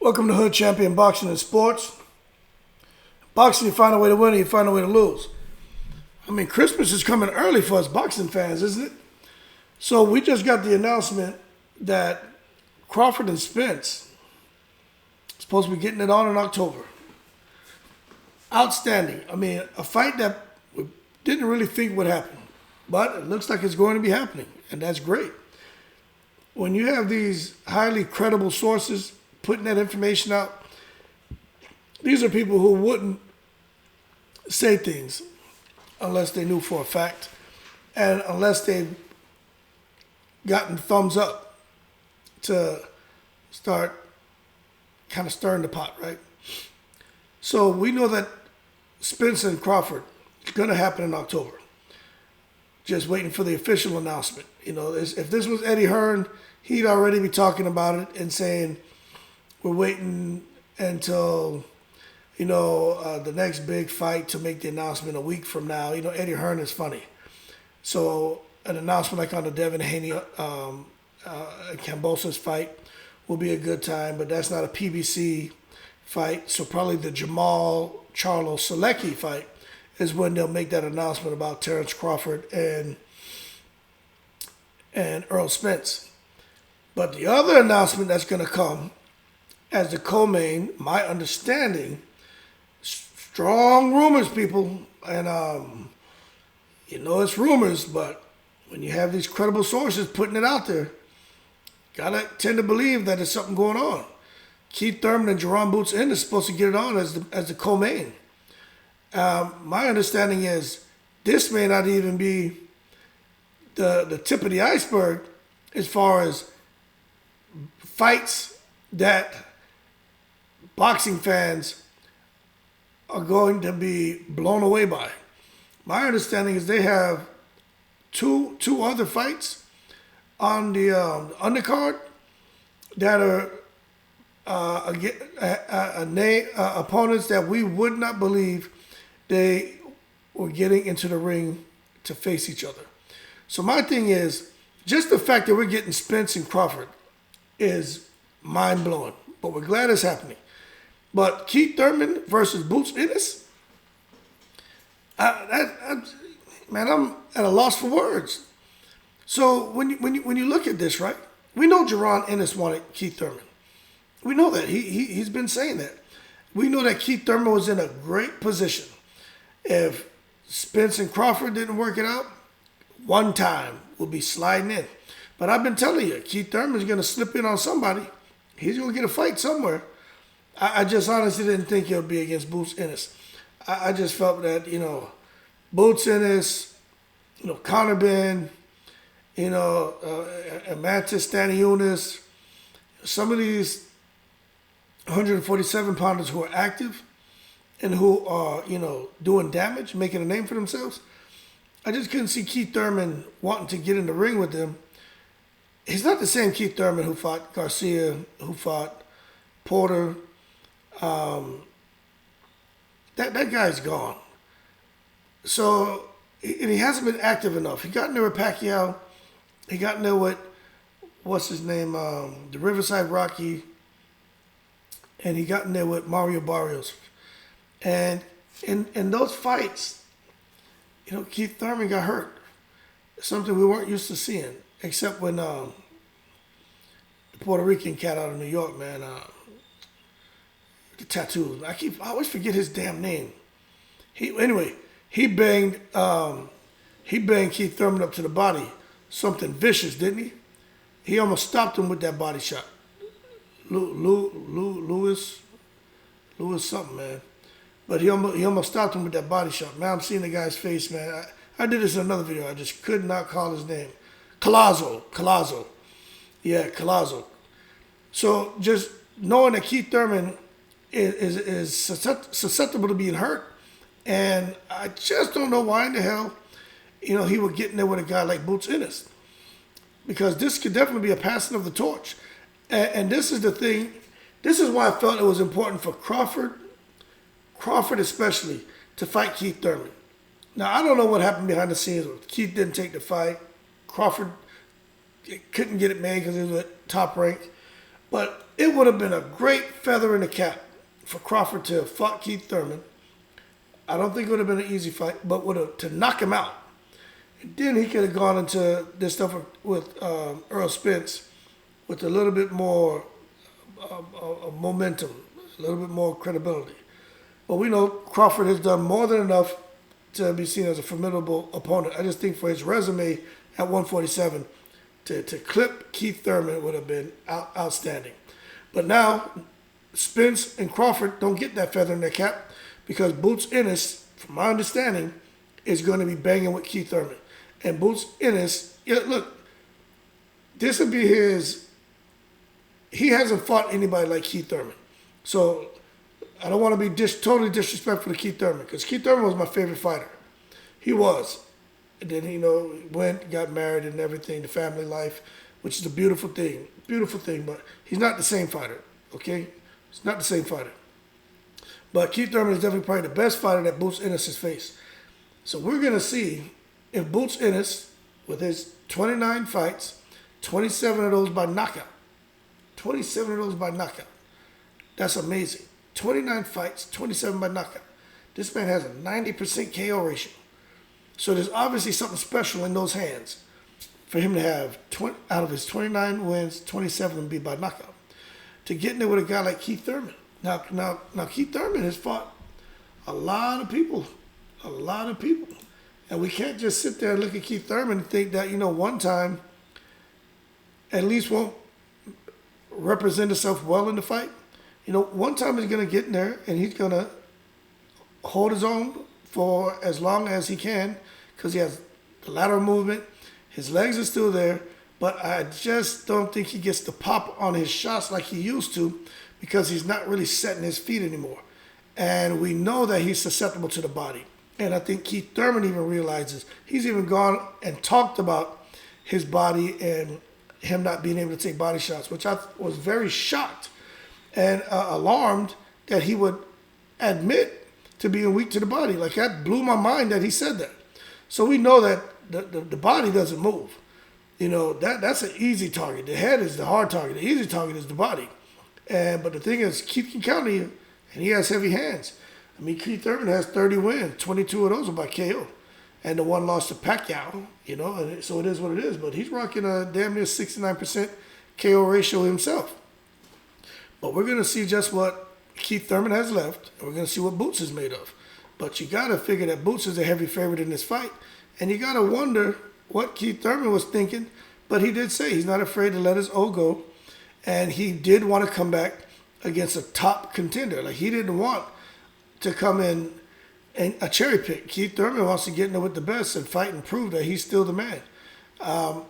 Welcome to Hood Champion Boxing and Sports. Boxing, you find a way to win or you find a way to lose. I mean, Christmas is coming early for us boxing fans, isn't it? So we just got the announcement that Crawford and Spence are supposed to be getting it on in October. Outstanding. I mean, a fight that we didn't really think would happen, but it looks like it's going to be happening, and that's great. When you have these highly credible sources putting that information out, these are people who wouldn't say things unless they knew for a fact and unless they've gotten thumbs up to start kind of stirring the pot, right? So we know that Spence and Crawford is going to happen in October. Just waiting for the official announcement. You know, if this was Eddie Hearn, he'd already be talking about it and saying, we're waiting until, the next big fight to make the announcement a week from now. You know, Eddie Hearn is funny. So an announcement like on the Devin Haney Kambosos fight will be a good time, but that's not a PBC fight. So probably the Jamal Charlo Selecki fight is when they'll make that announcement about Terrence Crawford and Earl Spence. But the other announcement that's going to come as the co-main, my understanding, strong rumors, people, and it's rumors, but when you have these credible sources putting it out there, gotta tend to believe that there's something going on. Keith Thurman and Jeron Boots Ennis supposed to get it on as the co-main. My understanding is this may not even be the tip of the iceberg as far as fights that boxing fans are going to be blown away by. My understanding is they have two other fights on the undercard that are opponents that we would not believe they were getting into the ring to face each other. So my thing is, just the fact that we're getting Spence and Crawford is mind-blowing, but we're glad it's happening. But Keith Thurman versus Boots Ennis, I'm at a loss for words. So when you look at this, right, we know Jeron Ennis wanted Keith Thurman. We know that. He's been saying that. We know that Keith Thurman was in a great position. If Spence and Crawford didn't work it out, one time we'll be sliding in. But I've been telling you, Keith Thurman's going to slip in on somebody. He's going to get a fight somewhere. I just honestly didn't think it would be against Boots Ennis. I just felt that, Boots Ennis, Conor Ben, Mantis Stanionis, some of these 147-pounders who are active and who are, doing damage, making a name for themselves. I just couldn't see Keith Thurman wanting to get in the ring with them. He's not the same Keith Thurman who fought Garcia, who fought Porter. That guy's gone. So, and he hasn't been active enough. He got in there with Pacquiao. He got in there with, what's his name, the Riverside Rocky. And he got in there with Mario Barrios. And in those fights, Keith Thurman got hurt. Something we weren't used to seeing, except when the Puerto Rican cat out of New York, man, the tattoos. I always forget his damn name. He banged Keith Thurman up to the body. Something vicious, didn't he? He almost stopped him with that body shot. Lewis something, man. But he almost stopped him with that body shot. Man, I'm seeing the guy's face, man. I did this in another video. I just could not call his name. Collazo. Yeah, Collazo. So just knowing that Keith Thurman is susceptible to being hurt, and I just don't know why in the hell, he would get in there with a guy like Boots Ennis, because this could definitely be a passing of the torch, and this is the thing. This is why I felt it was important for Crawford especially, to fight Keith Thurman. Now I don't know what happened behind the scenes. Keith didn't take the fight. Crawford couldn't get it made because he was at Top Rank. But it would have been a great feather in the cap for Crawford to fight Keith Thurman. I don't think it would have been an easy fight, but to knock him out. And then he could have gone into this stuff with Earl Spence with a little bit more momentum, a little bit more credibility. But we know Crawford has done more than enough to be seen as a formidable opponent. I just think for his resume at 147, to clip Keith Thurman would have been outstanding. But now, Spence and Crawford don't get that feather in their cap because Boots Ennis, from my understanding, is going to be banging with Keith Thurman. And Boots Ennis, look, this would be his. He hasn't fought anybody like Keith Thurman. So I don't want to be totally disrespectful to Keith Thurman because Keith Thurman was my favorite fighter. He was. And then, went, got married and everything, the family life, which is a beautiful thing. Beautiful thing, but he's not the same fighter, okay? He's not the same fighter. But Keith Thurman is definitely probably the best fighter that Boots Ennis has faced. So we're going to see if Boots Ennis, with his 29 fights, 27 of those by knockout. 27 of those by knockout. That's amazing. 29 fights, 27 by knockout. This man has a 90% KO ratio. So there's obviously something special in those hands for him to have, out of his 29 wins, 27 be by knockout. To get in there with a guy like Keith Thurman. Now Keith Thurman has fought a lot of people. And we can't just sit there and look at Keith Thurman and think that, one time at least won't represent himself well in the fight. One time he's going to get in there and he's going to hold his own for as long as he can because he has the lateral movement. His legs are still there, but I just don't think he gets the pop on his shots like he used to because he's not really setting his feet anymore. And we know that he's susceptible to the body. And I think Keith Thurman even realizes. He's even gone and talked about his body and him not being able to take body shots, which I was very shocked and alarmed that he would admit to being weak to the body. Like, that blew my mind that he said that. So we know that the body doesn't move. That's an easy target. The head is the hard target. The easy target is the body. But the thing is, Keith can counter you, and he has heavy hands. I mean, Keith Thurman has 30 wins. 22 of those are by KO. And the one lost to Pacquiao, and so it is what it is. But he's rocking a damn near 69% KO ratio himself. But we're going to see just what Keith Thurman has left, and we're going to see what Boots is made of. But you got to figure that Boots is a heavy favorite in this fight. And you got to wonder what Keith Thurman was thinking. But he did say he's not afraid to let his O go. And he did want to come back against a top contender. Like, he didn't want to come in and a cherry pick. Keith Thurman wants to get in there with the best and fight and prove that he's still the man. But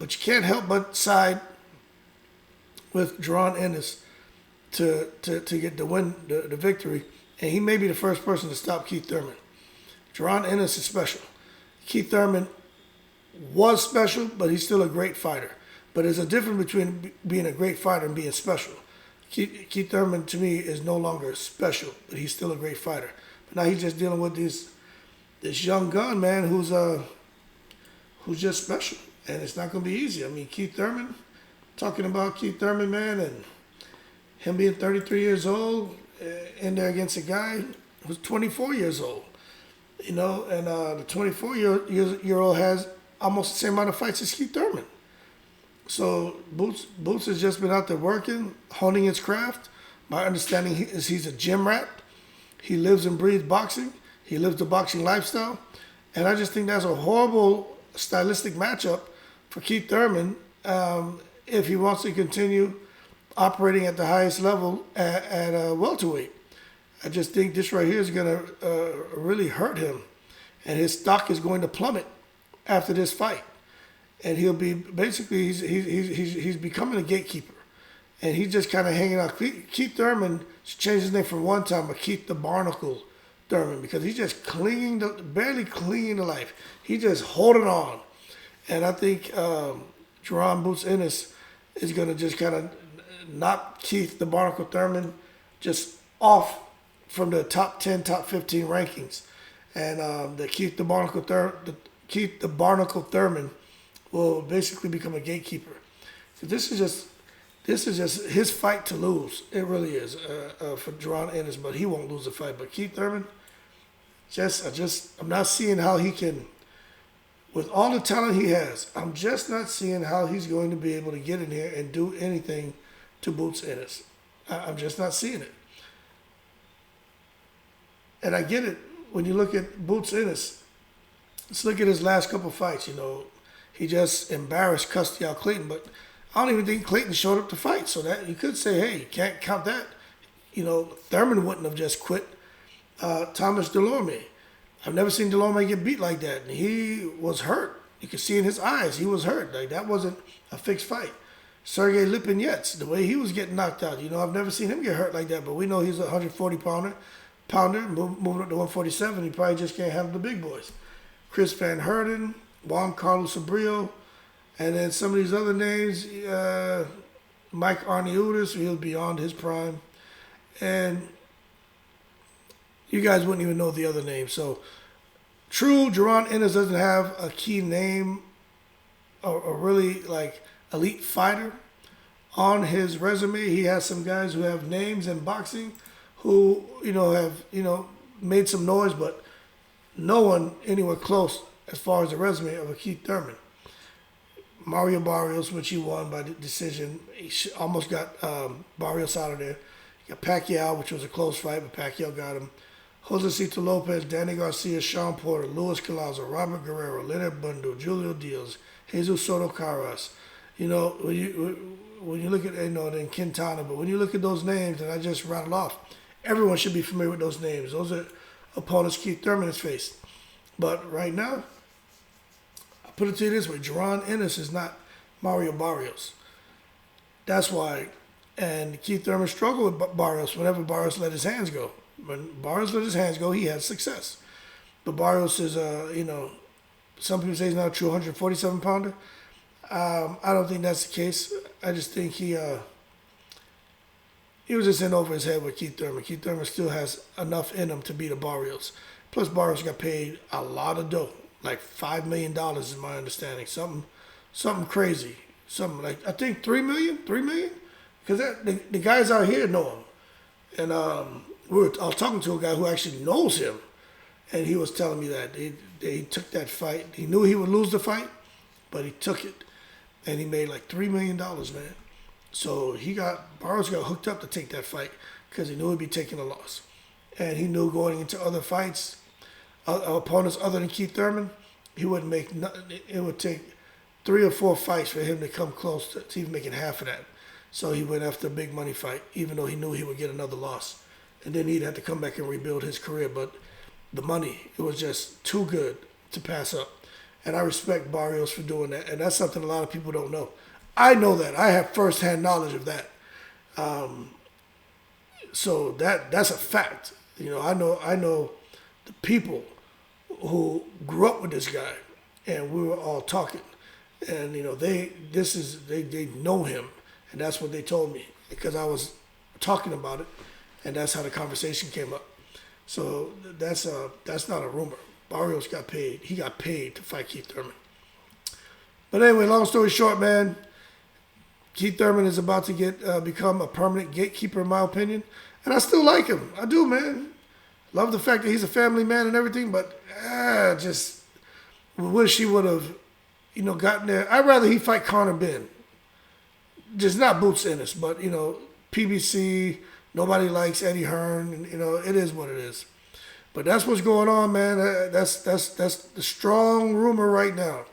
you can't help but side with Jeron Ennis to get the win, the victory. And he may be the first person to stop Keith Thurman. Jeron Ennis is special. Keith Thurman was special, but he's still a great fighter. But there's a difference between being a great fighter and being special. Keith Thurman, to me, is no longer special, but he's still a great fighter. But now he's just dealing with this young gun, man, who's just special. And it's not going to be easy. I mean, Keith Thurman, talking about Keith Thurman, man, and him being 33 years old, in there against a guy who's 24 years old. And the 24-year-old has almost the same amount of fights as Keith Thurman. So Boots has just been out there working, honing his craft. My understanding is he's a gym rat. He lives and breathes boxing. He lives the boxing lifestyle. And I just think that's a horrible stylistic matchup for Keith Thurman if he wants to continue operating at the highest level at welterweight. I just think this right here is going to really hurt him. And his stock is going to plummet after this fight. And he'll be basically he's becoming a gatekeeper, and he's just kind of hanging out. Keith Thurman changed his name from one time, but Keith the Barnacle Thurman, because he's just barely clinging to life. He's just holding on, and I think Jeron Boots Ennis is going to just kind of knock Keith the Barnacle Thurman just off from the top 10, top 15 rankings, and the Keith the Barnacle Thurman will basically become a gatekeeper. So this is just This is just his fight to lose. It really is for Jeron Ennis, but he won't lose the fight. But Keith Thurman, I'm not seeing how he can, with all the talent he has, I'm just not seeing how he's going to be able to get in here and do anything to Boots Ennis. I'm just not seeing it. And I get it when you look at Boots Ennis. Let's look at his last couple fights. He just embarrassed, cussed out Clayton, but I don't even think Clayton showed up to fight. So that you could say, hey, you can't count that. Thurman wouldn't have just quit Thomas Delorme. I've never seen Delorme get beat like that. And he was hurt. You could see in his eyes he was hurt. Like, that wasn't a fixed fight. Sergey Lipinets, the way he was getting knocked out, I've never seen him get hurt like that. But we know he's a 140-pounder, moving up to 147. He probably just can't handle the big boys. Chris Van Herden, Juan Carlos Abreu, and then some of these other names, Mike Arniudis, he'll be beyond his prime. And you guys wouldn't even know the other names. So, true, Jeron Ennis doesn't have a key name or really, like, elite fighter on his resume. He has some guys who have names in boxing who, have, made some noise, but no one anywhere close as far as the resume of a Keith Thurman. Mario Barrios, which he won by decision. He almost got Barrios out of there. You got Pacquiao, which was a close fight, but Pacquiao got him. Josecito Lopez, Danny Garcia, Sean Porter, Luis Collazo, Robert Guerrero, Leonard Bundo, Julio Diaz, Jesus Soto Caras. When you look at, then Quintana, but when you look at those names that I just rattled off, everyone should be familiar with those names. Those are opponents Keith Thurman has faced. But right now, I'll put it to you this way, Jeron Ennis is not Mario Barrios. That's why. And Keith Thurman struggled with Barrios whenever Barrios let his hands go. When Barrios let his hands go, he had success. But Barrios is, some people say he's not a true 147-pounder. I don't think that's the case. I just think he was just in over his head with Keith Thurman. Keith Thurman still has enough in him to beat a Barrios. Plus, Barrios got paid a lot of dough, like $5 million is my understanding. Something crazy. Something like, I think $3 million? Because the guys out here know him. And I was talking to a guy who actually knows him, and he was telling me that they took that fight. He knew he would lose the fight, but he took it, and he made like $3 million, man. So Barrios got hooked up to take that fight because he knew he'd be taking a loss, and he knew going into other fights, opponents other than Keith Thurman, he wouldn't make nothing. It would take 3 or 4 fights for him to come close to even making half of that. So he went after a big money fight, even though he knew he would get another loss. And then he'd have to come back and rebuild his career. But the money, it was just too good to pass up. And I respect Barrios for doing that. And that's something a lot of people don't know. I know that. I have firsthand knowledge of that. So that's a fact. I know the people who grew up with this guy, and we were all talking. And, they know him. And that's what they told me because I was talking about it, and that's how the conversation came up. So that's not a rumor. Barrios got paid. He got paid to fight Keith Thurman. But anyway, long story short, man, Keith Thurman is about to become a permanent gatekeeper, in my opinion. And I still like him. I do, man. Love the fact that he's a family man and everything, but just wish he would have, gotten there. I'd rather he fight Conor Benn. Just not Boots Ennis, but, PBC, nobody likes Eddie Hearn, and, it is what it is. But that's what's going on, man. That's the strong rumor right now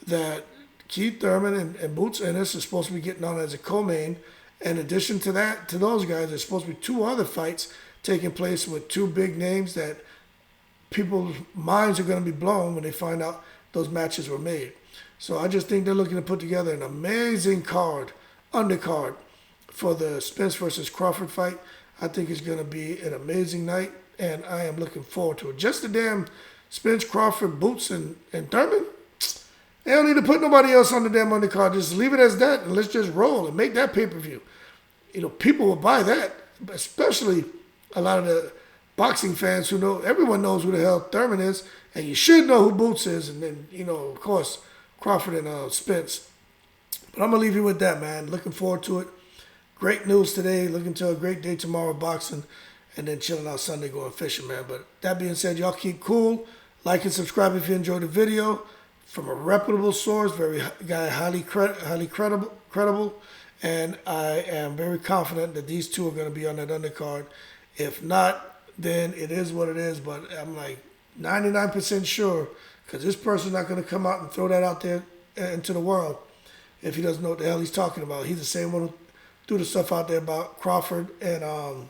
that Keith Thurman and Boots Ennis are supposed to be getting on as a co-main. In addition to that, to those guys, there's supposed to be 2 other fights taking place with 2 big names that people's minds are going to be blown when they find out those matches were made. So I just think they're looking to put together an amazing undercard for the Spence versus Crawford fight. I think it's going to be an amazing night, and I am looking forward to it. Just the damn Spence, Crawford, Boots, and Thurman. They don't need to put nobody else on the damn undercard. Just leave it as that, and let's just roll and make that pay-per-view. People will buy that, especially a lot of the boxing fans who know, everyone knows who the hell Thurman is, and you should know who Boots is, and then, of course, Crawford and Spence. But I'm going to leave you with that, man. Looking forward to it. great news today. Looking to a great day tomorrow boxing, and then chilling out Sunday going fishing, man. But that being said, y'all keep cool. Like and subscribe if you enjoyed the video. From a reputable source, highly credible, and I am very confident that these two are going to be on that undercard. If not, then it is what it is. But I'm like 99% sure, because this person's not going to come out and throw that out there into the world if he doesn't know what the hell he's talking about. He's the same one who threw the stuff out there about Crawford and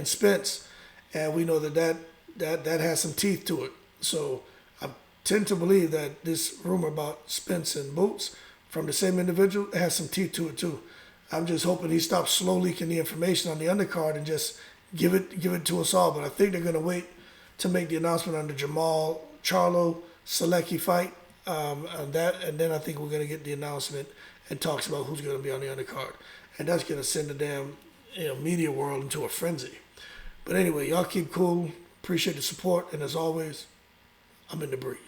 Spence, and we know that has some teeth to it. So I tend to believe that this rumor about Spence and Boots from the same individual has some teeth to it too. I'm just hoping he stops slow leaking the information on the undercard and just give it to us all. But I think they're going to wait to make the announcement on the Jamal Charlo Selecki fight, and then I think we're going to get the announcement and talks about who's going to be on the undercard, and that's going to send the damn media world into a frenzy. But anyway, y'all keep cool. Appreciate the support, and as always, I'm in the breeze.